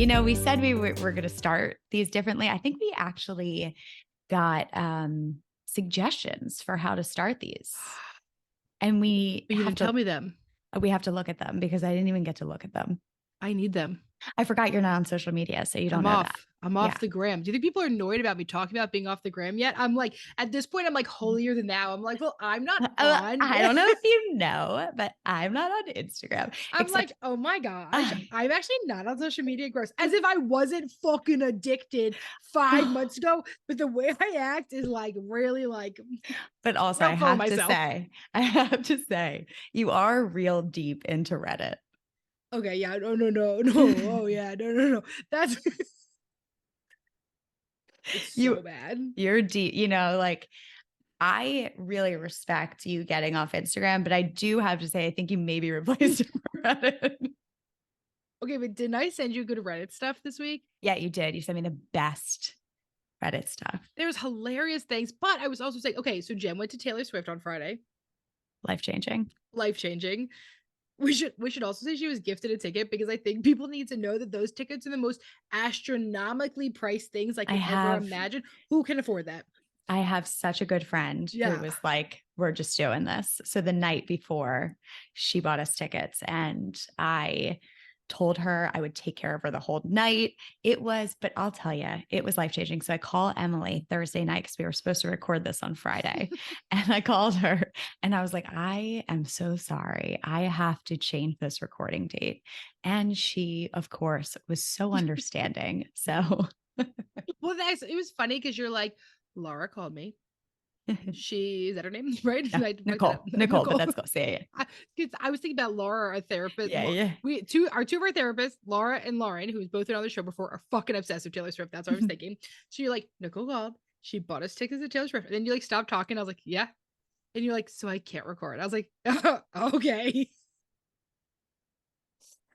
We said we're going to start these differently. I think we actually got suggestions for how to start these. And But you didn't tell me them. We have to look at them because I didn't even get to look at them. I need them. I forgot you're not on social media, so you don't know that. I'm off the gram. Do you think people are annoyed about me talking about being off the gram yet? I'm like, at this point, I'm like holier than thou. I'm like, well, I'm not on. I don't know if you know, but I'm not on Instagram. I'm like, oh my gosh, I'm actually not on social media. Gross. As if I wasn't fucking addicted 5 months ago. But the way I act is like really like. But also, I have to say, you are real deep into Reddit. Okay, yeah, no. Oh yeah, no. That's it's so bad. You're deep, like I really respect you getting off Instagram, but I do have to say, I think you maybe replaced it for Reddit. Okay, but didn't I send you good Reddit stuff this week? Yeah, you did. You sent me the best Reddit stuff. There's hilarious things, but I was also saying, okay, so Jen went to Taylor Swift on Friday. Life-changing. We should also say she was gifted a ticket because I think people need to know that those tickets are the most astronomically priced things I could ever imagine. Who can afford that? I have such a good friend who was like, we're just doing this. So the night before, she bought us tickets and I told her I would take care of her the whole night. But I'll tell you, it was life-changing. So I call Emmalee Thursday night because we were supposed to record this on Friday. And I called her and I was like, I am so sorry. I have to change this recording date. And she, of course, was so understanding. So well, it was funny because you're like, Laura called me. Is that her name? Right? Yeah. Nicole, but that's close. Yeah. I was thinking about Laura, our therapist. Yeah. Two of our therapists, Laura and Lauren, who's both been on the show before, are fucking obsessed with Taylor Swift. That's what I was thinking. So you're like, Nicole called. She bought us tickets to Taylor Swift. And then you like stopped talking. I was like, yeah. And you're like, so I can't record. I was like, okay.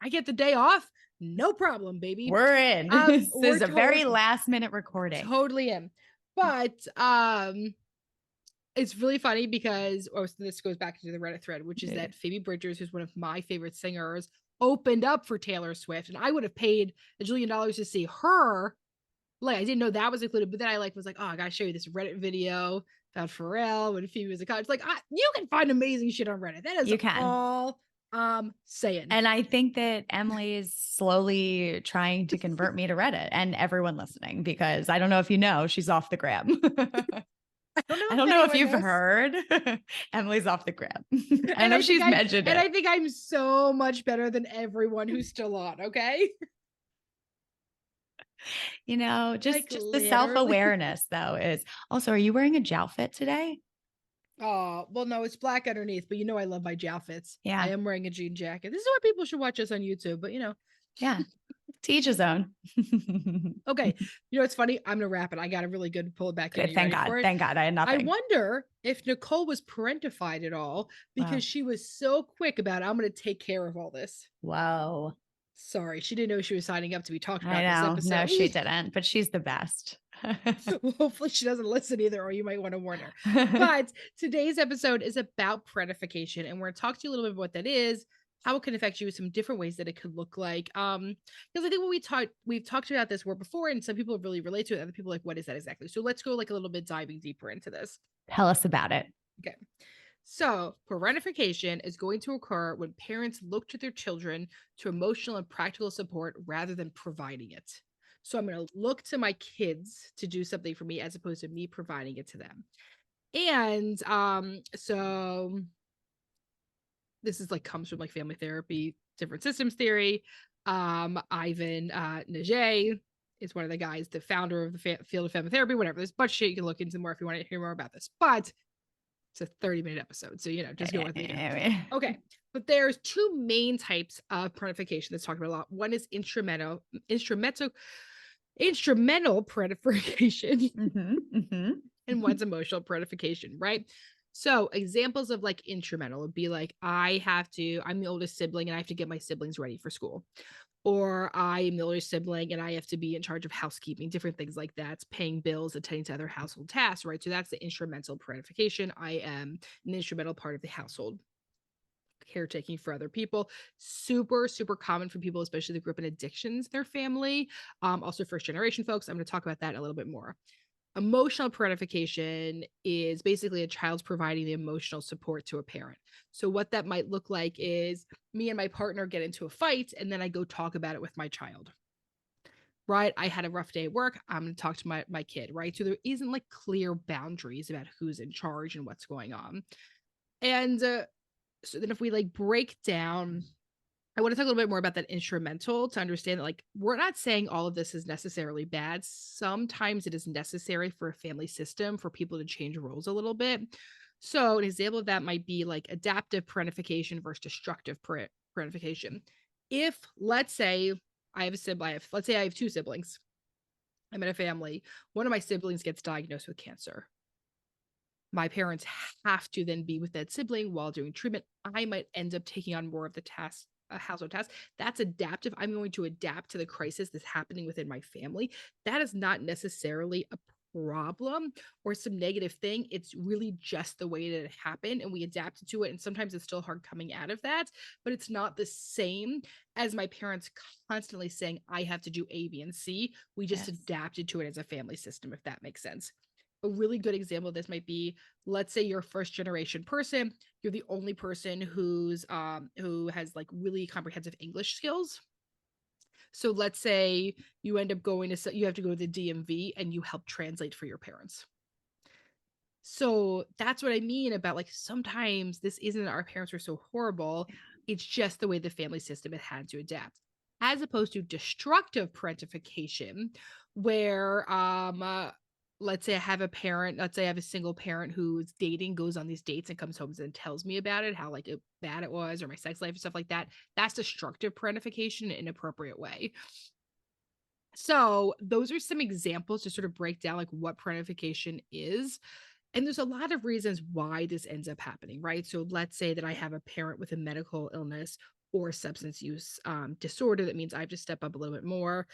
I get the day off. No problem, baby. We're in. This is a very last minute recording. Totally am. But it's really funny because this goes back to the Reddit thread, which is that Phoebe Bridgers, who's one of my favorite singers, opened up for Taylor Swift. And I would have paid $1 jillion to see her. Like, I didn't know that was included, but then I was like, oh, I gotta show you this Reddit video about Pharrell when Phoebe was a college. Like, you can find amazing shit on Reddit. That is all I'm saying. And I think that Emmalee is slowly trying to convert me to Reddit and everyone listening, because I don't know if you know, she's off the gram. I don't know if you've heard. Emilee's off the gram. I know she's mentioned it. And I think I'm so much better than everyone who's still on, okay? Just the self-awareness though is also, are you wearing a joutfit today? Oh, well, no, it's black underneath, but I love my joutfits. Yeah. I am wearing a jean jacket. This is why people should watch us on YouTube, but Yeah. To each his own. Okay. It's funny. I'm going to wrap it. I got a really good pull it back. Good. Thank God. Thank God. I had nothing. I wonder if Nicole was parentified at all because she was so quick about, I'm going to take care of all this. Whoa. Sorry. She didn't know she was signing up to be talked about this episode. No, she didn't, but she's the best. Well, hopefully she doesn't listen either, or you might want to warn her. But today's episode is about parentification, and we're going to talk to you a little bit about what that is, how it can affect you, some different ways that it could look like. Because I think when we've talked about this word before, and some people really relate to it. Other people are like, what is that exactly? So let's go like a little bit diving deeper into this. Tell us about it. Okay. So parentification is going to occur when parents look to their children to emotional and practical support rather than providing it. So I'm going to look to my kids to do something for me as opposed to me providing it to them. And so this is comes from family therapy, different systems theory. Ivan Najee is one of the guys, the founder of the field of family therapy, whatever. There's a bunch of shit you can look into more if you want to hear more about this. But it's a 30-minute episode, so just go with me. Okay, but there's two main types of parentification that's talked about a lot. One is instrumental parentification, and one's emotional parentification, right? So examples of instrumental would be I'm the oldest sibling and I have to get my siblings ready for school. Or I am the older sibling and I have to be in charge of housekeeping, different things like that, paying bills, attending to other household tasks, right? So that's the instrumental parentification. I am an instrumental part of the household. caretaking for other people. Super, super common for people, especially that grew up in addictions in their family. Also first generation folks. I'm going to talk about that a little bit more. Emotional parentification is basically a child's providing the emotional support to a parent. So what that might look like is me and my partner get into a fight, and then I go talk about it with my child. Right? I had a rough day at work. I'm going to talk to my kid, right? So there isn't like clear boundaries about who's in charge and what's going on. And so then if we like break down, I want to talk a little bit more about that instrumental to understand that like we're not saying all of this is necessarily bad. Sometimes it is necessary for a family system for people to change roles a little bit. So an example of that might be like adaptive parentification versus destructive parentification. If let's say I have a sibling, let's say I have two siblings. I'm in a family. One of my siblings gets diagnosed with cancer. My parents have to then be with that sibling while doing treatment. I might end up taking on more of the task, household task. That's adaptive. I'm going to adapt to the crisis that's happening within my family. That is not necessarily a problem or some negative thing. It's really just the way that it happened and we adapted to it. And sometimes it's still hard coming out of that, but it's not the same as my parents constantly saying, I have to do A, B, and C. We just adapted to it as a family system, if that makes sense. A really good example of this might be, let's say you're a first generation person, you're the only person who has like really comprehensive English skills. So let's say you end up you have to go to the DMV and you help translate for your parents. So that's what I mean about like sometimes this isn't our parents are so horrible. It's just the way the family system had to adapt, as opposed to destructive parentification, where let's say I have a single parent who's dating, goes on these dates and comes home and tells me about it, how like bad it was or my sex life and stuff like that. That's destructive parentification in an inappropriate way. So those are some examples to sort of break down like what parentification is. And there's a lot of reasons why this ends up happening, right? So let's say that I have a parent with a medical illness or substance use disorder. That means I have to step up a little bit more.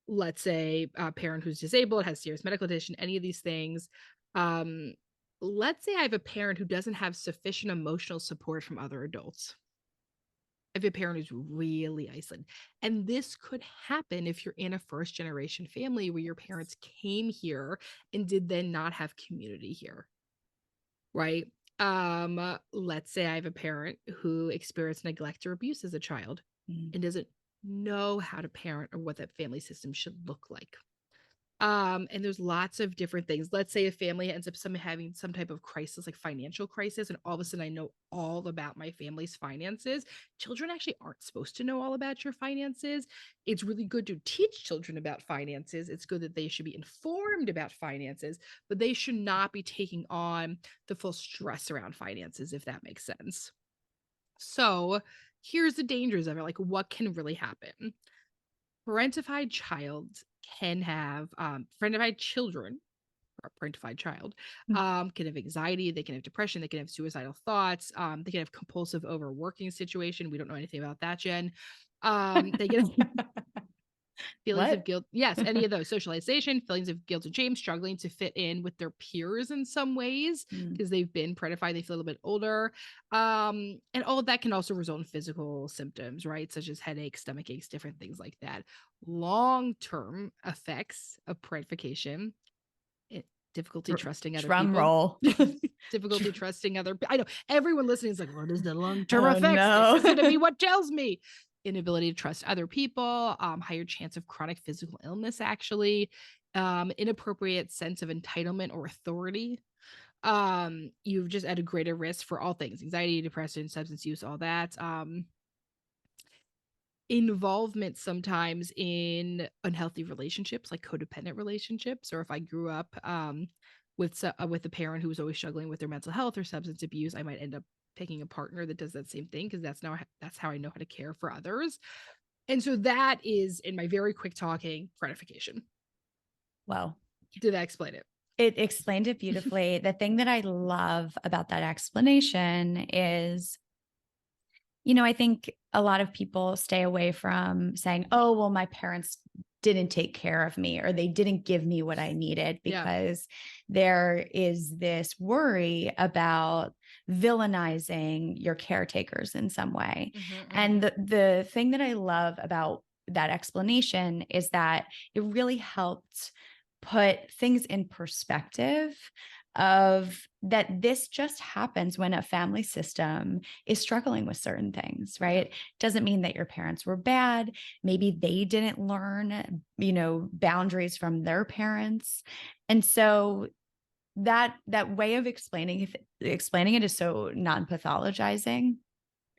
Let's say a parent who's disabled, has serious medical condition, any of these things. Let's say I have a parent who doesn't have sufficient emotional support from other adults. If a parent is really isolated. And this could happen if you're in a first generation family where your parents came here and did then not have community here. Right? Let's say I have a parent who experienced neglect or abuse as a child and doesn't know how to parent or what that family system should look like. And there's lots of different things. Let's say a family ends up having some type of crisis, like financial crisis, and all of a sudden I know all about my family's finances. Children actually aren't supposed to know all about your finances. It's really good to teach children about finances. It's good that they should be informed about finances, but they should not be taking on the full stress around finances, if that makes sense. So here's the dangers of it. Like, what can really happen? Parentified child can have parentified children or parentified child can have anxiety, they can have depression, they can have suicidal thoughts, they can have compulsive overworking situation. We don't know anything about that, Jen. They can feelings of guilt. Yes, any of those. Socialization, feelings of guilt and shame, struggling to fit in with their peers in some ways because they've been parentified, they feel a little bit older. And all of that can also result in physical symptoms, right? Such as headaches, stomach aches, different things like that. Long-term effects of parentification. Difficulty trusting other Drum people. roll. Difficulty trusting other. I know everyone listening is like, "What is the long-term effects? No. This is going to be what tells me." Inability to trust other people, higher chance of chronic physical illness, actually, inappropriate sense of entitlement or authority. You've just at a greater risk for all things: anxiety, depression, substance use, all that. Involvement sometimes in unhealthy relationships, like codependent relationships, or if I grew up with a parent who was always struggling with their mental health or substance abuse, I might end up picking a partner that does that same thing because that's how I know how to care for others. And so that is, in my very quick talking, parentification. Well, Did I explain it? It explained it beautifully. The thing that I love about that explanation is, I think a lot of people stay away from saying, oh, well, my parents didn't take care of me or they didn't give me what I needed, because there is this worry about villainizing your caretakers in some way. Mm-hmm. And the thing that I love about that explanation is that it really helped put things in perspective of that this just happens when a family system is struggling with certain things, right? Doesn't mean that your parents were bad. Maybe they didn't learn, boundaries from their parents. And so that way of explaining it is so non-pathologizing.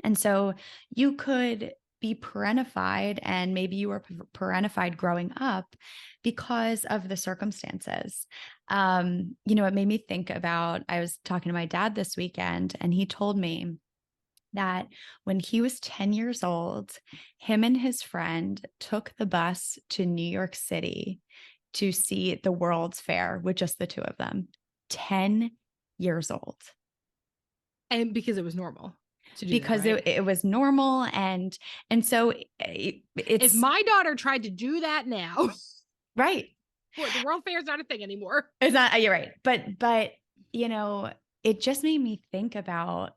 And so you could be parentified, and maybe you were parentified growing up because of the circumstances. It made me think about, I was talking to my dad this weekend, and he told me that when he was 10 years old, him and his friend took the bus to New York City to see the World's Fair with just the two of them. 10 years old. And because it was normal. Because right? it was normal. And so it's, if my daughter tried to do that now, right. The World Fair is not a thing anymore. It's not, you're right. But, it just made me think about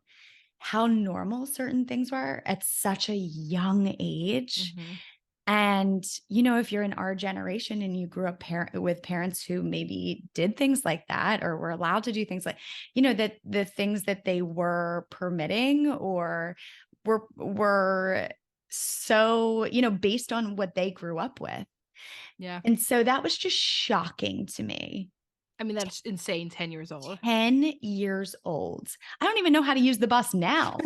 how normal certain things were at such a young age. Mm-hmm. And, if you're in our generation and you grew up with parents who maybe did things like that, or were allowed to do things like, that the things that they were permitting or were so, based on what they grew up with. Yeah. And so that was just shocking to me. I mean, that's insane. 10 years old. 10 years old. I don't even know how to use the bus now.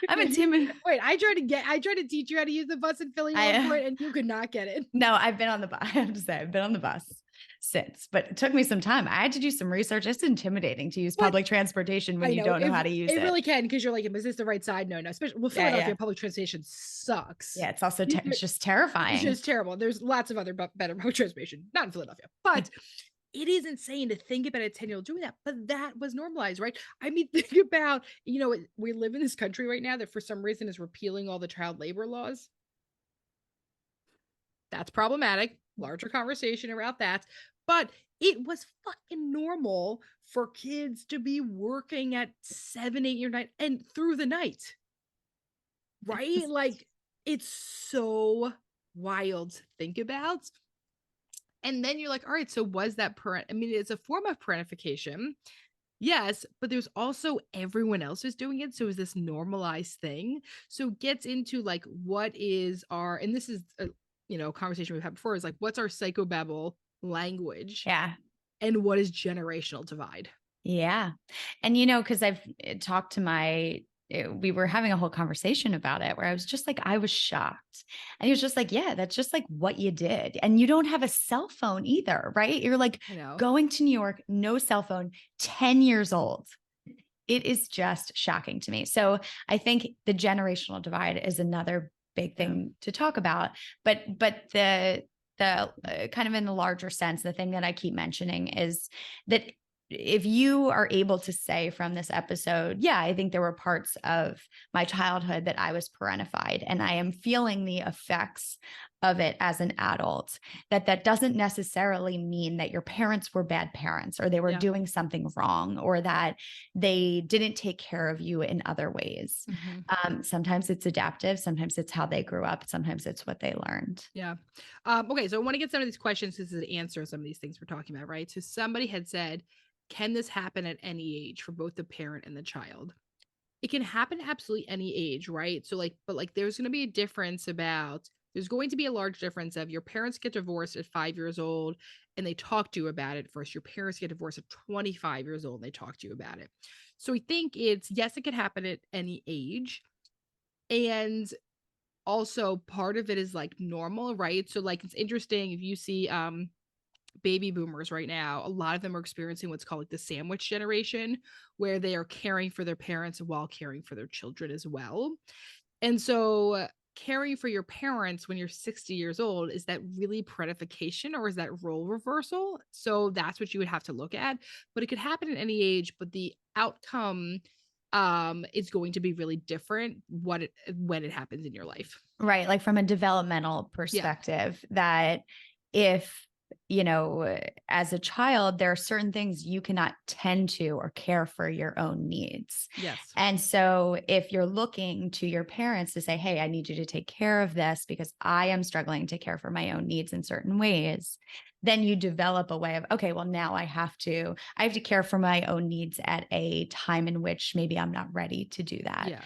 I'm intimidated. Wait, I tried to teach you how to use the bus in Philly and you could not get it. No, I've been on the bus. I have to say, I've been on the bus since, but it took me some time. I had to do some research. It's intimidating to use public transportation when you don't know how to use it. It really can, because you're like, is this the right side? No, especially Philadelphia public transportation sucks. Yeah, it's also it's just terrifying. It's just terrible. There's lots of other better public transportation, not in Philadelphia, but it is insane to think about a 10-year-old doing that, but that was normalized, right? I mean, think about, we live in this country right now that for some reason is repealing all the child labor laws. That's problematic. Larger conversation about that. But it was fucking normal for kids to be working at 7, 8, or 9 and through the night. Right? Like, it's so wild to think about. And then you're like, all right, so was that it's a form of parentification. Yes, but there's also everyone else is doing it. So is this normalized thing? So it gets into like, what is and this is a conversation we've had before, is like, what's our psychobabble language? Yeah. And what is generational divide? Yeah. And, because I've talked to we were having a whole conversation about it where I was just like, I was shocked. And he was just like, yeah, that's just like what you did. And you don't have a cell phone either, right? You're like going to New York, no cell phone, 10 years old. It is just shocking to me. So I think the generational divide is another big thing to talk about. But the kind of in the larger sense, the thing that I keep mentioning is that if you are able to say from this episode, yeah, I think there were parts of my childhood that I was parentified and I am feeling the effects of it as an adult, that doesn't necessarily mean that your parents were bad parents or they were doing something wrong or that they didn't take care of you in other ways. Mm-hmm. Sometimes it's adaptive. Sometimes it's how they grew up. Sometimes it's what they learned. Yeah. Okay. So I want to get some of these questions because it's an answer to some of these things we're talking about, right? So somebody had said, can this happen at any age for both the parent and the child? It can happen absolutely any age, right? So but there's going to be a difference there's going to be a large difference of your parents get divorced at 5 years old and they talk to you about it versus your parents get divorced at 25 years old and they talk to you about it. So I think yes, it could happen at any age. And also part of it is like normal, right? So like, it's interesting if you see, baby boomers right now, a lot of them are experiencing what's called like the sandwich generation, where they are caring for their parents while caring for their children as well. And so caring for your parents when you're 60 years old, is that really parentification or is that role reversal? So that's what you would have to look at. But it could happen at any age, but the outcome is going to be really different when it happens in your life. Right. Like from a developmental perspective, that if you know, as a child, there are certain things you cannot tend to or care for your own needs. Yes. And so if you're looking to your parents to say, hey, I need you to take care of this because I am struggling to care for my own needs in certain ways, then you develop a way of, okay, well, now I have to care for my own needs at a time in which maybe I'm not ready to do that. Yeah.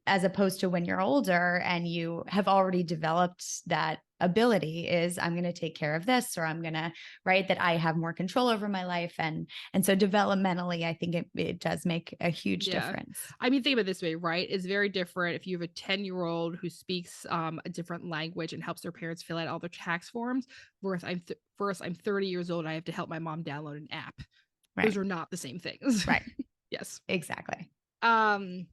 As opposed to when you're older and you have already developed that ability is I'm going to take care of this, or I'm going to, right, that I have more control over my life. And so developmentally, I think it does make a huge difference. I mean, think about it this way, right? It's very different if you have a 10-year-old who speaks a different language and helps their parents fill out all their tax forms, versus I'm 30 years old and I have to help my mom download an app. Those Right. are not the same things. Right. Yes. Exactly. Can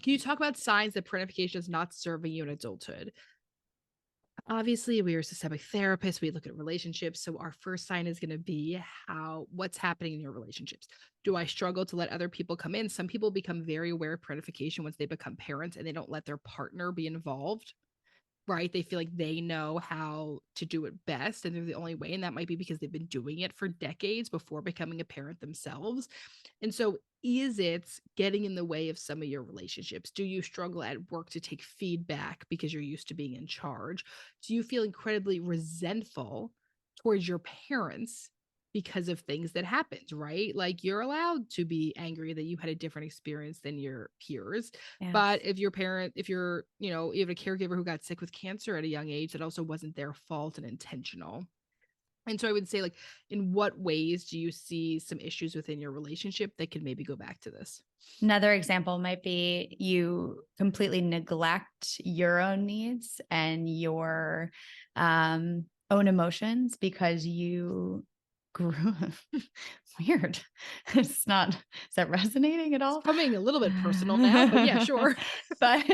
you talk about signs that parentification is not serving you in adulthood? Obviously, we are systemic therapists. We look at relationships. So our first sign is going to be what's happening in your relationships. Do I struggle to let other people come in? Some people become very aware of parentification once they become parents and they don't let their partner be involved, right? They feel like they know how to do it best and they're the only way. And that might be because they've been doing it for decades before becoming a parent themselves. And so, is it getting in the way of some of your relationships? Do you struggle at work to take feedback because you're used to being in charge? Do you feel incredibly resentful towards your parents because of things that happened, right? Like you're allowed to be angry that you had a different experience than your peers. Yes. But if you're, you have a caregiver who got sick with cancer at a young age, that also wasn't their fault and intentional. And so I would say, like, in what ways do you see some issues within your relationship that could maybe go back to this? Another example might be you completely neglect your own needs and your own emotions because you grew weird. It's not, is that resonating at It's all? becoming a little bit personal now, but yeah, sure. But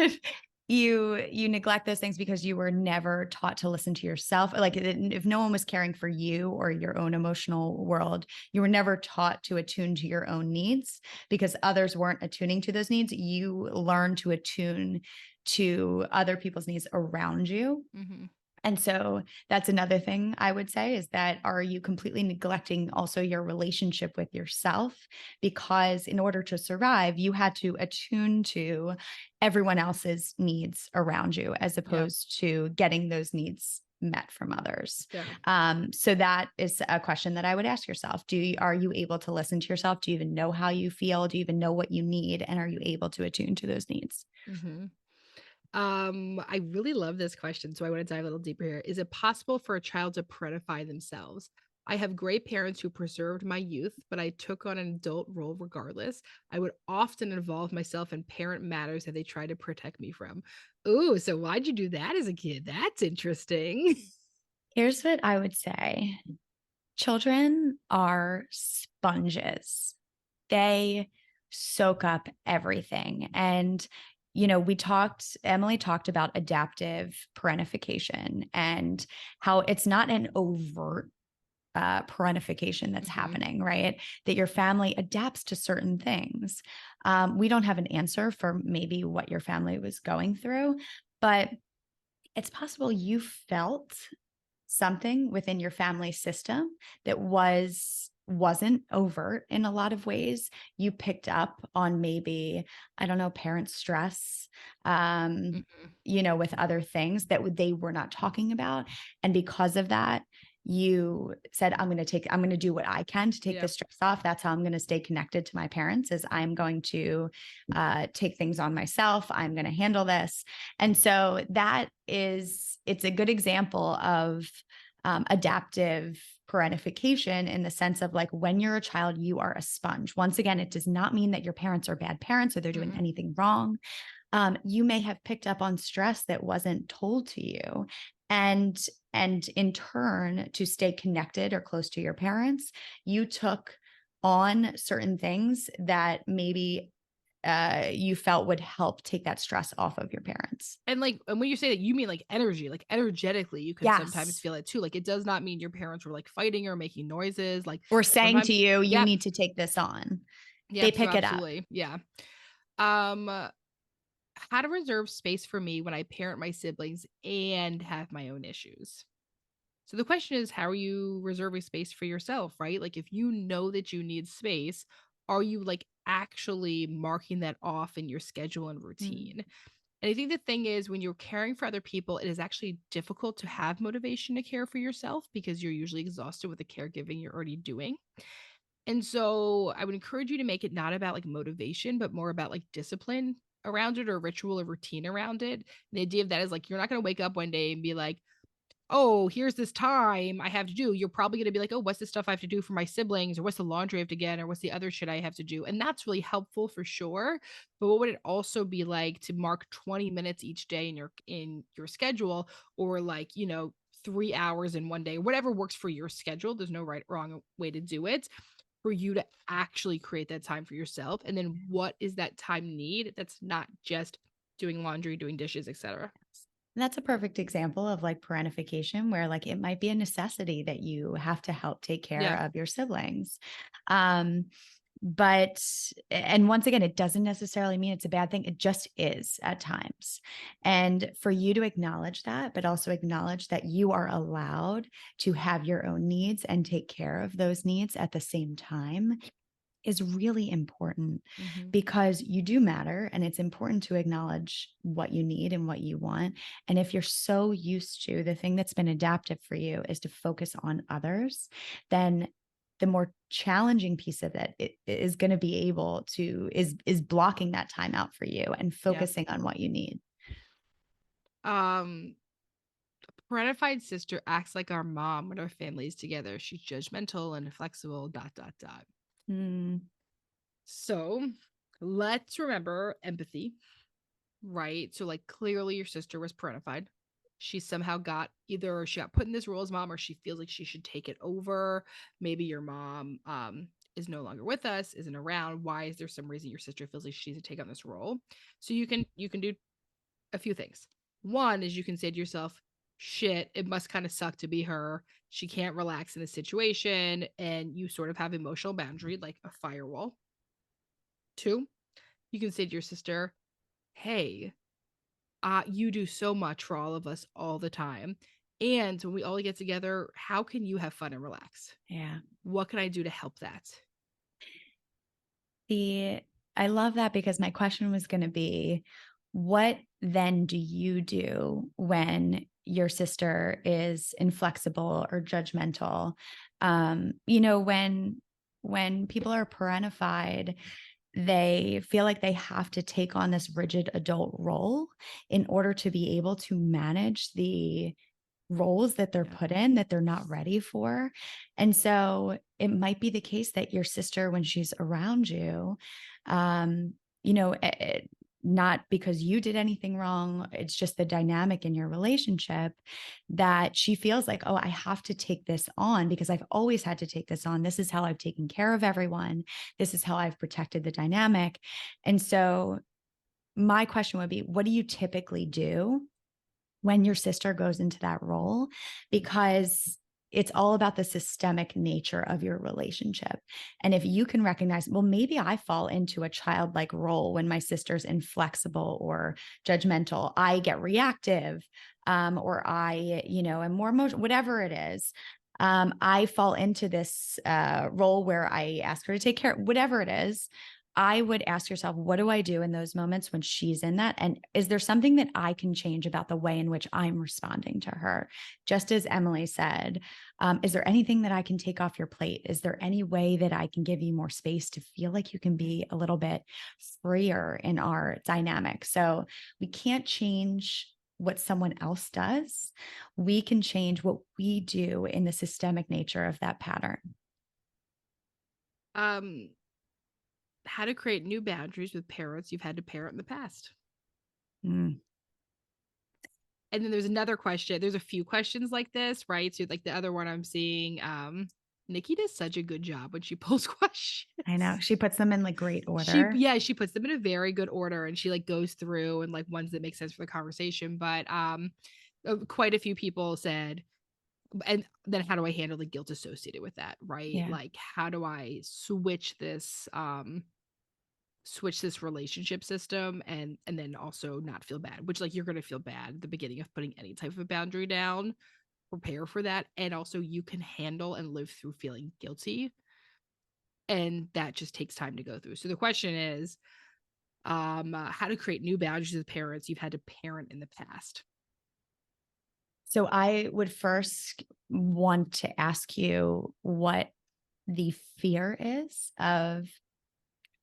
you neglect those things because you were never taught to listen to yourself. Like if no one was caring for you or your own emotional world, you were never taught to attune to your own needs because others weren't attuning to those needs. You learn to attune to other people's needs around you. Mm-hmm. And so that's another thing I would say is that are you completely neglecting also your relationship with yourself? Because in order to survive, you had to attune to everyone else's needs around you as opposed to getting those needs met from others. So that is a question that I would ask yourself. Are you able to listen to yourself? Do you even know how you feel? Do you even know what you need? And are you able to attune to those needs? Mm-hmm. I really love this question, so I want to dive a little deeper here. Is it possible for a child to parentify themselves? I have great parents who preserved my youth, but I took on an adult role regardless. I would often involve myself in parent matters that they tried to protect me from. Ooh, so why'd you do that as a kid? That's interesting. Here's what I would say. Children are sponges. They soak up everything. And, Emmalee talked about adaptive parentification and how it's not an overt parentification that's happening, right? That your family adapts to certain things. We don't have an answer for maybe what your family was going through, but it's possible you felt something within your family system that wasn't overt in a lot of ways. You picked up on maybe, I don't know, parent stress, with other things that they were not talking about. And because of that, you said, I'm going to do what I can to take the stress off. That's how I'm going to stay connected to my parents is I'm going to take things on myself. I'm going to handle this. And so it's a good example of adaptive parentification in the sense of like when you're a child, you are a sponge. Once again, it does not mean that your parents are bad parents or they're doing anything wrong. You may have picked up on stress that wasn't told to you. And in turn, to stay connected or close to your parents, you took on certain things that maybe you felt would help take that stress off of your parents. And when you say that, you mean like energy, like energetically, you could sometimes feel it too. Like it does not mean your parents were like fighting or making noises, like or saying to you, you yep, need to take this on. They yep, so pick it up. absolutely, yeah. Um, how to reserve space for me when I parent my siblings and have my own issues. So the question is, how are you reserving space for yourself, right? Like if you know that you need space, are you like actually marking that off in your schedule and Mm. routine? And I think the thing is, when you're caring for other people, it is actually difficult to have motivation to care for yourself because you're usually exhausted with the caregiving you're already doing. And so I would encourage you to make it not about like motivation, but more about like discipline around it or ritual or routine around it. And the idea of that is like, you're not going to wake up one day and be like, oh, here's this time I have to do. You're probably going to be like, oh, what's the stuff I have to do for my siblings? Or what's the laundry I have to get? Or what's the other shit I have to do? And that's really helpful for sure. But what would it also be like to mark 20 minutes each day in your schedule, or like, 3 hours in one day, whatever works for your schedule? There's no right, wrong way to do it, for you to actually create that time for yourself. And then what is that time need? That's not just doing laundry, doing dishes, etc. And that's a perfect example of like parentification, where like it might be a necessity that you have to help take care Yeah. of your siblings. Um, but, and once again, it doesn't necessarily mean it's a bad thing. It just is at times. And for you to acknowledge that, but also acknowledge that you are allowed to have your own needs and take care of those needs at the same time is really important, Mm-hmm. because you do matter, and it's important to acknowledge what you need and what you want. And if you're so used to, the thing that's been adaptive for you is to focus on others, then the more challenging piece of it is going to be able to is blocking that time out for you and Yeah. focusing on what you need. Um, Parentified sister acts like our mom when our family is together. She's judgmental and inflexible, dot, dot, dot. Mm, So let's remember empathy, right? So, like, clearly your sister was parentified. She somehow got, either she got put in this role as mom, or she feels like she should take it over. Maybe your mom is no longer with us, isn't around. Why is there some reason your sister feels like she needs to take on this role? So you can do a few things. One is you can say to yourself, shit, it must kind of suck to be her. She can't relax in the situation. And you sort of have emotional boundary, like a firewall. Two, you can say to your sister, hey, you do so much for all of us all the time. And when we all get together, how can you have fun and relax? yeah. What can I do to help that? The I love that, because my question was going to be, what then do you do when your sister is inflexible or judgmental? When people are parentified, they feel like they have to take on this rigid adult role in order to be able to manage the roles that they're Yeah. put in that they're not ready for. And so it might be the case that your sister, when she's around you, um, you know, eh, eh, not because you did anything wrong, it's just the dynamic in your relationship, that she feels like, oh, I have to take this on because I've always had to take this on. This is how I've taken care of everyone. This is how I've protected the dynamic. And so my question would be, what do you typically do when your sister goes into that role? Because it's all about the systemic nature of your relationship. And if you can recognize, well, maybe I fall into a childlike role when my sister's inflexible or judgmental, I get reactive, or I, am more emotional, whatever it is. I fall into this role where I ask her to take care, whatever it is. I would ask yourself, what do I do in those moments when she's in that? And is there something that I can change about the way in which I'm responding to her? Just as Emmalee said, is there anything that I can take off your plate? Is there any way that I can give you more space to feel like you can be a little bit freer in our dynamic? So we can't change what someone else does. We can change what we do in the systemic nature of that pattern. Um, how to create new boundaries with parents you've had to parent in the past. Mm, And then there's another question. There's a few questions like this, right? So like the other one I'm seeing, Nikki does such a good job when she pulls questions. I know. She puts them in like great She order. yeah, she puts them in a very good order, and she like goes through and like ones that make sense for the conversation. But quite a few people said, and then how do I handle the guilt associated with that, right? Yeah. Like how do I switch this relationship system, and then also not feel bad, which like you're going to feel bad at the beginning of putting any type of boundary down. prepare for that. And also you can handle and live through feeling guilty. And that just takes time to go through. So the question is, how to create new boundaries with parents you've had to parent in the past. So I would first want to ask you what the fear is of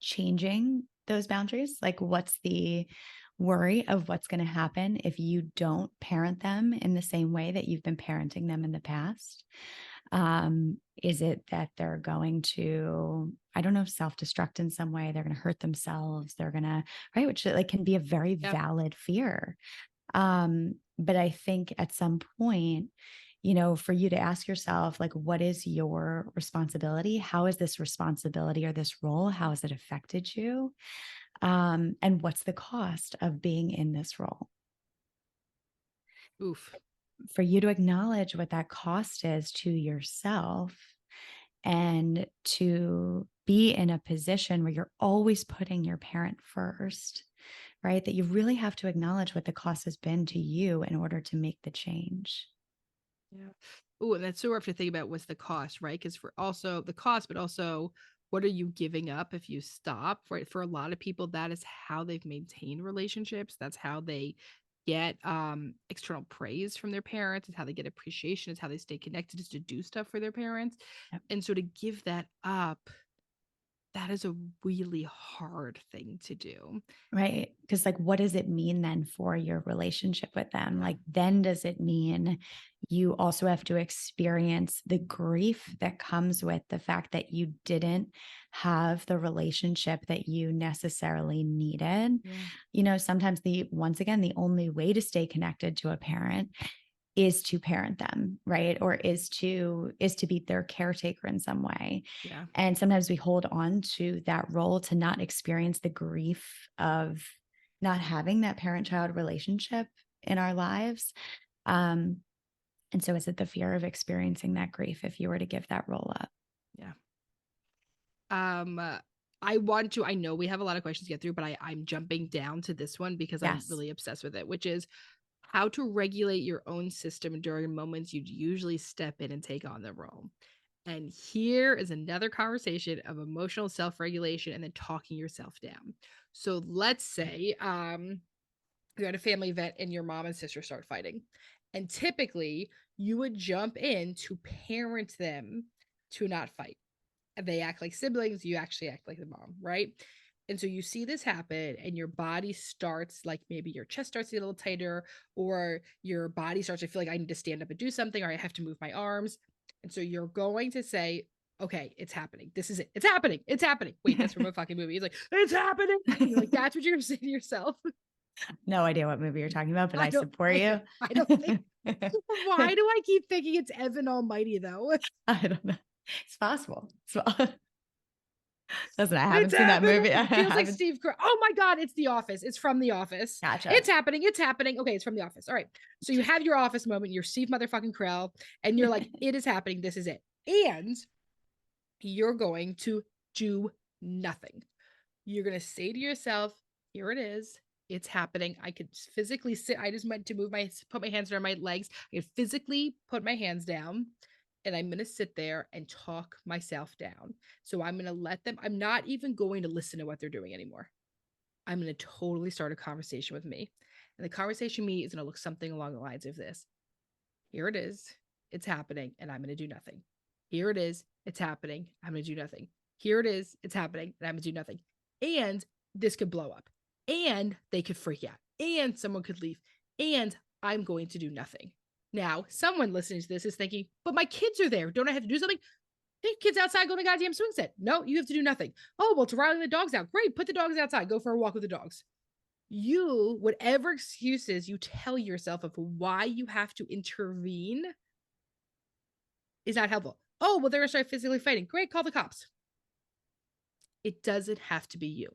changing those boundaries. Like, what's the worry of what's going to happen if you don't parent them in the same way that you've been parenting them in the past? Is it that they're going to, I don't know, self-destruct in some way? They're going to hurt themselves. They're going to, right, which like can be a very valid fear. But I think at some point, for you to ask yourself, like, what is your responsibility? How is this responsibility or this role? How has it affected you? And what's the cost of being in this role? Oof. For you to acknowledge what that cost is to yourself and to be in a position where you're always putting your parent first, right? That you really have to acknowledge what the cost has been to you in order to make the change. Yeah. Oh, and that's so rough to think about what's the cost, right? Because for also the cost, but also what are you giving up if you stop, right? For a lot of people, that is how they've maintained relationships. That's how they get external praise from their parents. It's how they get appreciation. It's how they stay connected, is to do stuff for their parents. Yep. And so to give that up, that is a really hard thing to do. Right. Because, like, what does it mean then for your relationship with them? Yeah. Like, then does it mean you also have to experience the grief that comes with the fact that you didn't have the relationship that you necessarily needed? Yeah. Sometimes once again, the only way to stay connected to a parent is to parent them, right? Or is to be their caretaker in some way. Yeah. And sometimes we hold on to that role to not experience the grief of not having that parent-child relationship in our lives. And so is it the fear of experiencing that grief if you were to give that role up? Yeah. I know we have a lot of questions to get through, but I'm jumping down to this one because I'm Yes. really obsessed with it, which is how to regulate your own system during moments you'd usually step in and take on the role. And here is another conversation of emotional self-regulation and then talking yourself down. So let's say you're at a family event and your mom and sister start fighting. And typically you would jump in to parent them to not fight. They act like siblings, you actually act like the mom, right? And so you see this happen and your body starts, like, maybe your chest starts to get a little tighter, or your body starts to feel like I need to stand up and do something, or I have to move my arms. And so you're going to say, okay, it's happening. This is it. It's happening. It's happening. Wait, that's from a fucking movie. He's like, it's happening. And you're like, that's what you're going to say to yourself. No idea what movie you're talking about, but I support you. I don't think. Why do I keep thinking it's Evan Almighty though? I don't know. It's possible. Listen, I haven't It's seen that happening. movie. It feels like Steve Oh my God, it's The Office. It's from The Office. Gotcha. It's happening. It's happening. Okay, it's from The Office. All right. So you have your office moment. You're Steve motherfucking Carell, and you're like, it is happening. This is it. And you're going to do nothing. You're going to say to yourself, here it is. It's happening. I could physically sit. I just meant to put my hands around my legs. I could physically put my hands down, and I'm going to sit there and talk myself down. So I'm going to let them, I'm not even going to listen to what they're doing anymore. I'm going to totally start a conversation with me. And the conversation with me is going to look something along the lines of this. Here it is. It's happening, and I'm going to do nothing. Here it is. It's happening. I'm going to do nothing. Here it is. It's happening, and I'm going to do nothing. And this could blow up, and they could freak out, and someone could leave, and I'm going to do nothing. Now, someone listening to this is thinking, but my kids are there. Don't I have to do something? The kids outside going to goddamn swing set. No, you have to do nothing. Oh, well, to rally the dogs out. Great. Put the dogs outside. Go for a walk with the dogs. You, whatever excuses you tell yourself of why you have to intervene is not helpful. Oh, well, they're going to start physically fighting. Great. Call the cops. It doesn't have to be you.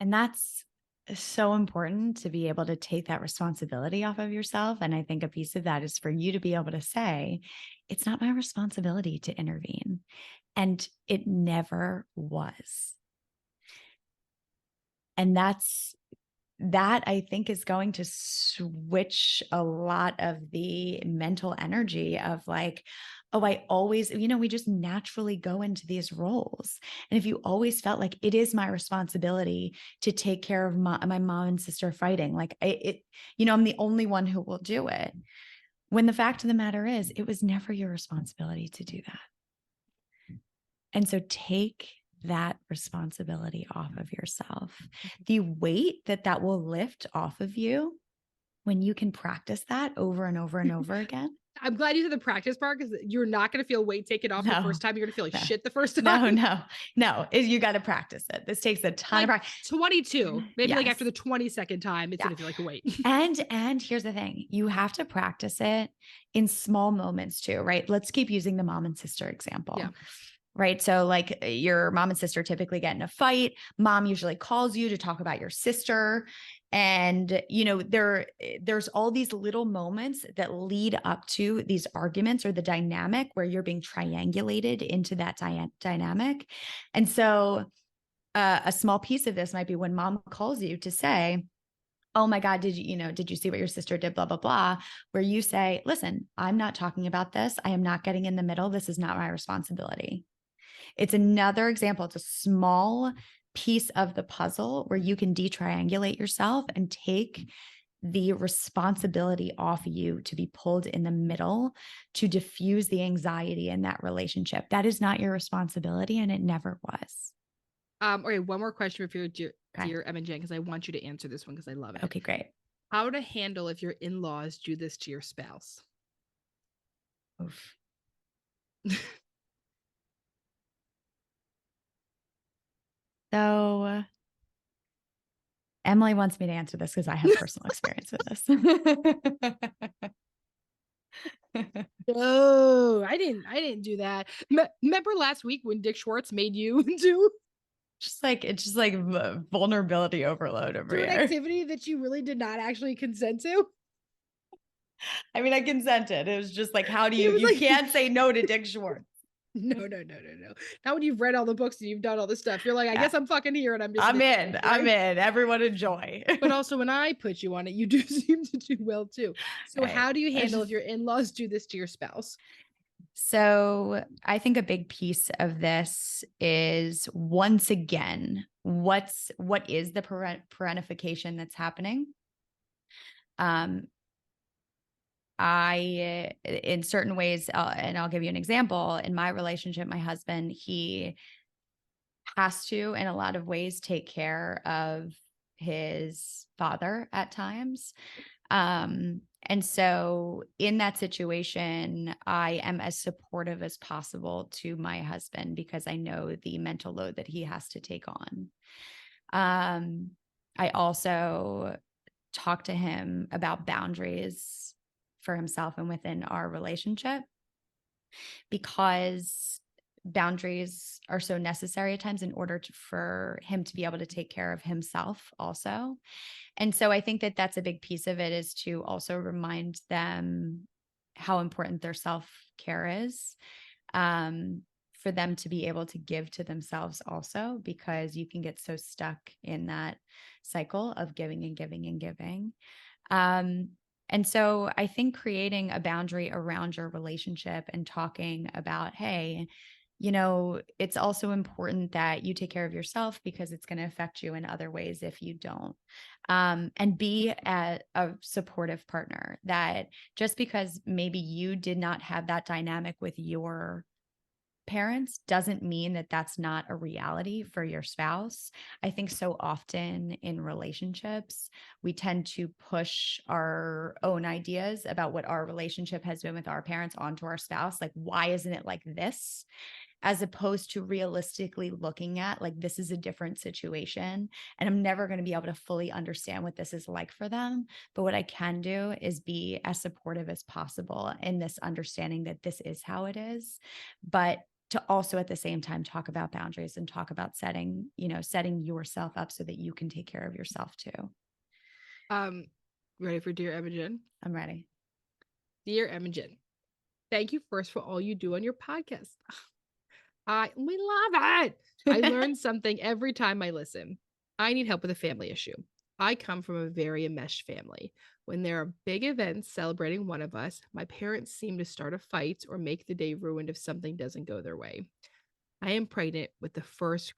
And that's so important to be able to take that responsibility off of yourself. And I think a piece of that is for you to be able to say, it's not my responsibility to intervene. And it never was. And that's that I think is going to switch a lot of the mental energy of like, oh, I always, we just naturally go into these roles. And if you always felt like it is my responsibility to take care of my mom and sister fighting, like I'm the only one who will do it. When the fact of the matter is, it was never your responsibility to do that. And so take that responsibility off of yourself. The weight that will lift off of you when you can practice that over and over and over again. I'm glad you said the practice part, because you're not going to feel weight taken off the first time. You're going to feel like shit the first time. No. You got to practice it. This takes a ton of practice. 22, maybe like after the 22nd time, it's going to feel like a weight. And here's the thing. You have to practice it in small moments too, right? Let's keep using the mom and sister example. Yeah. Right. So like your mom and sister typically get in a fight. Mom usually calls you to talk about your sister. And, there's all these little moments that lead up to these arguments or the dynamic where you're being triangulated into that dynamic. And so a small piece of this might be when mom calls you to say, oh my God, did you see what your sister did, blah, blah, blah, where you say, listen, I'm not talking about this. I am not getting in the middle. This is not my responsibility. It's another example. It's a small piece of the puzzle where you can detriangulate yourself and take the responsibility off you to be pulled in the middle to diffuse the anxiety in that relationship. That is not your responsibility, and it never was. Okay, one more question for you, dear Emma and Jen, because I want you to answer this one because I love it. Okay, great. How to handle if your in-laws do this to your spouse? Oof. So Emmalee wants me to answer this because I have personal experience with this. No, I didn't do that. Remember last week when Dick Schwartz made you do it's just like vulnerability overload over here. An activity that you really did not actually consent to? I mean, I consented. It was just like, how do you can't say no to Dick Schwartz. No. Not when you've read all the books and you've done all this stuff. You're like, I guess I'm fucking here and I'm in. Everyone enjoy. But also when I put you on it, you do seem to do well too. So right. How do you handle if your in-laws do this to your spouse? So I think a big piece of this is, once again, what is the parentification that's happening? I, in certain ways, and I'll give you an example, in my relationship, my husband, he has to, in a lot of ways, take care of his father at times. And so in that situation, I am as supportive as possible to my husband because I know the mental load that he has to take on. I also talk to him about boundaries for himself and within our relationship, because boundaries are so necessary at times in order for him to be able to take care of himself also. And so I think that that's a big piece of it, is to also remind them how important their self-care is, for them to be able to give to themselves also, because you can get so stuck in that cycle of giving and giving and giving. And so I think creating a boundary around your relationship and talking about, hey, it's also important that you take care of yourself because it's going to affect you in other ways if you don't. And be a supportive partner, that just because maybe you did not have that dynamic with your parents doesn't mean that that's not a reality for your spouse. I think so often in relationships, we tend to push our own ideas about what our relationship has been with our parents onto our spouse. Like, why isn't it like this? As opposed to realistically looking at, like, this is a different situation and I'm never going to be able to fully understand what this is like for them. But what I can do is be as supportive as possible in this understanding that this is how it is, but to also at the same time talk about boundaries and talk about setting yourself up so that you can take care of yourself too. Ready for Dear Emma Jen? I'm ready. Dear Emma Jen, thank you first for all you do on your podcast. We love it. I learn something every time I listen. I need help with a family issue. I come from a very enmeshed family. When there are big events celebrating one of us, my parents seem to start a fight or make the day ruined if something doesn't go their way. I am pregnant with the first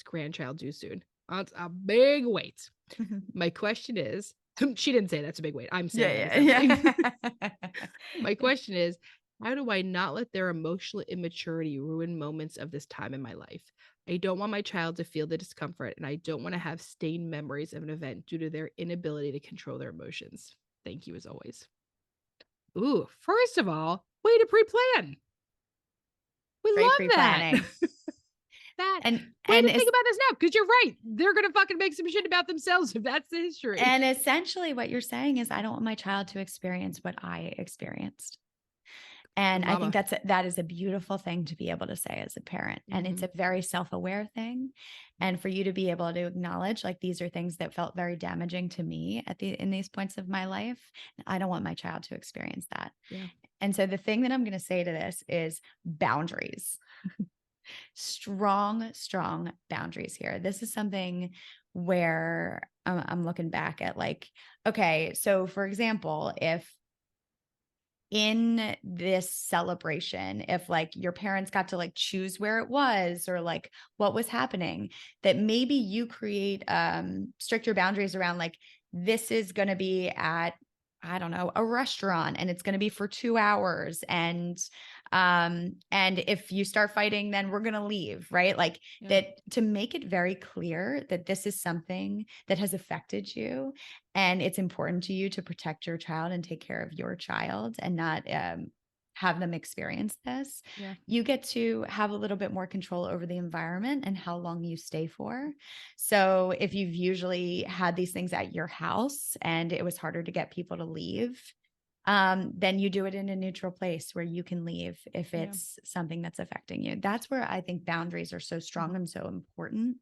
grandchild due soon. That's a big weight. My question is, she didn't say that's a big weight. I'm saying that Yeah, is happening. yeah. My question is, how do I not let their emotional immaturity ruin moments of this time in my life? I don't want my child to feel the discomfort, and I don't want to have stained memories of an event due to their inability to control their emotions. Thank you as always. Ooh, first of all, way to pre-plan. We Great love that. pre-planning. That And way and to think it's about this now, because you're right. They're gonna fucking make some shit about themselves if that's the history. and essentially what you're saying is I don't want my child to experience what I experienced. Good And I think mama. that is a beautiful thing to be able to say as a parent. And it's Mhm. a very self-aware thing. And for you to be able to acknowledge like these are things that felt very damaging to me in these points of my life. I don't want my child to experience that. Yeah. And so the thing that I'm going to say to this is boundaries. Strong boundaries here. This is something where I'm looking back at like, okay, so for example, if in this celebration, if like your parents got to like choose where it was or like what was happening, that maybe you create stricter boundaries around like this is going to be at, I don't know, a restaurant and it's going to be for 2 hours. And if you start fighting, then we're going to leave, right? Like Yeah. that, to make it very clear that this is something that has affected you and it's important to you to protect your child and take care of your child and not have them experience this. Yeah. You get to have a little bit more control over the environment and how long you stay for. So if you've usually had these things at your house and it was harder to get people to leave, then you do it in a neutral place where you can leave if Yeah. it's something that's affecting you. That's where I think boundaries are so strong and so important.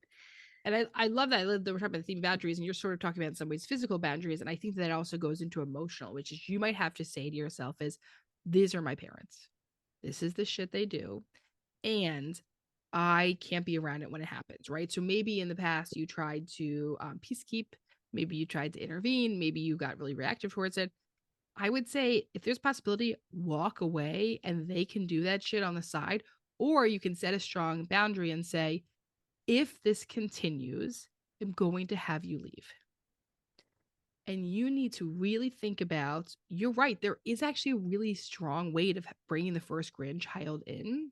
And I love that. I love that we're talking about the theme of boundaries, and you're sort of talking about in some ways physical boundaries. And I think that also goes into emotional, which is you might have to say to yourself is, these are my parents. This is the shit they do. And I can't be around it when it happens, right? So maybe in the past you tried to peacekeep, maybe you tried to intervene, maybe you got really reactive towards it. I would say if there's possibility, walk away and they can do that shit on the side. Or you can set a strong boundary and say, if this continues, I'm going to have you leave. And you need to really think about, you're right, there is actually a really strong way of bringing the first grandchild in.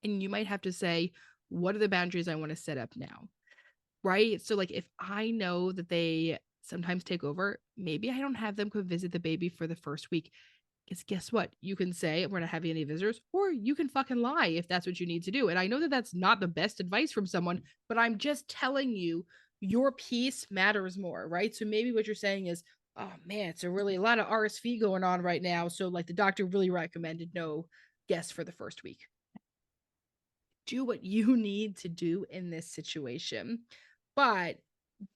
And you might have to say, what are the boundaries I want to set up now? Right? So, like, if I know that they sometimes take over, maybe I don't have them come visit the baby for the first week. Because guess what? You can say, we're not having any visitors, or you can fucking lie if that's what you need to do. And I know that that's not the best advice from someone, but I'm just telling you, your peace matters more, right? So maybe what you're saying is, oh man, it's a lot of RSV going on right now. So, like, the doctor really recommended no guests for the first week. Do what you need to do in this situation. But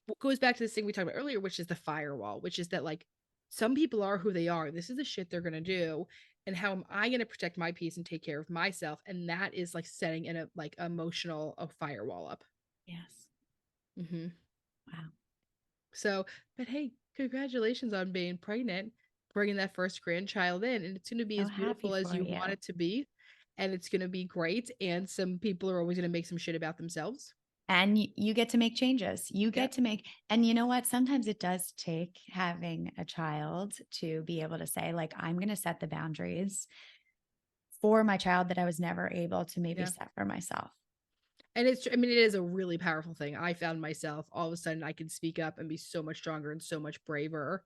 what goes back to this thing we talked about earlier, which is the firewall, which is that like some people are who they are. This is the shit they're gonna do. And how am I gonna protect my peace and take care of myself? And that is like setting in a like emotional a firewall up. Yes. Mm-hmm. Wow. So, but hey, congratulations on being pregnant, bringing that first grandchild in, and it's gonna be So as happy beautiful as for you want you. it to be. And it's gonna be great. And some people are always gonna make some shit about themselves. And you get to make changes. You Yep. get to make, and you know what? Sometimes it does take having a child to be able to say, like, I'm going to set the boundaries for my child that I was never able to maybe Yeah. set for myself. And it's, I mean, it is a really powerful thing. I found myself all of a sudden I could speak up and be so much stronger and so much braver.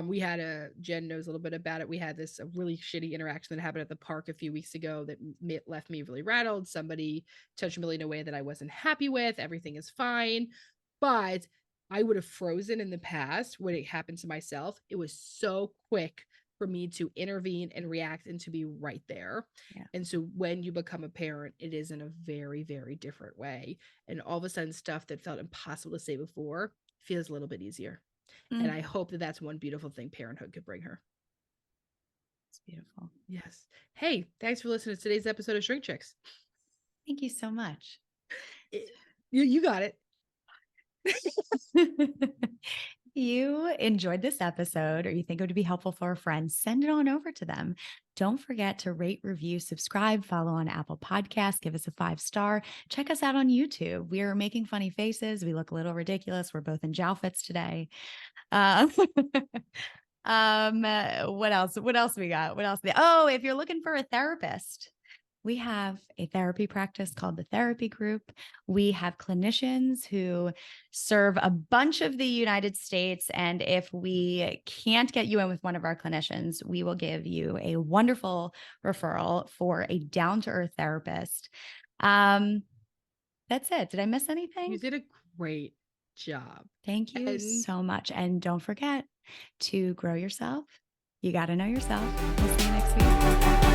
We had Jen knows a little bit about it. We had this a really shitty interaction that happened at the park a few weeks ago that left me really rattled. Somebody touched Millie in a way that I wasn't happy with. Everything is fine. But I would have frozen in the past when it happened to myself. It was so quick for me to intervene and react and to be right there. Yeah. And so when you become a parent, it is in a very, very different way. And all of a sudden, stuff that felt impossible to say before feels a little bit easier. And I hope that that's one beautiful thing parenthood could bring her. It's beautiful. Yes. Hey, thanks for listening to today's episode of Shrink Chicks. Thank you so much. You got it. You enjoyed this episode or you think it would be helpful for a friend, send it on over to them. Don't forget to rate, review, subscribe, follow on Apple Podcasts, give us a 5-star. Check us out on YouTube. We are making funny faces. We look a little ridiculous. We're both in outfits today. What else? What else we got? What else? Oh, if you're looking for a therapist, we have a therapy practice called the Therapy Group. We have clinicians who serve a bunch of the United States. And if we can't get you in with one of our clinicians, we will give you a wonderful referral for a down-to-earth therapist. That's it. Did I miss anything? You did a great job. Thank you so much. And don't forget to grow yourself. You got to know yourself. We'll see you next week.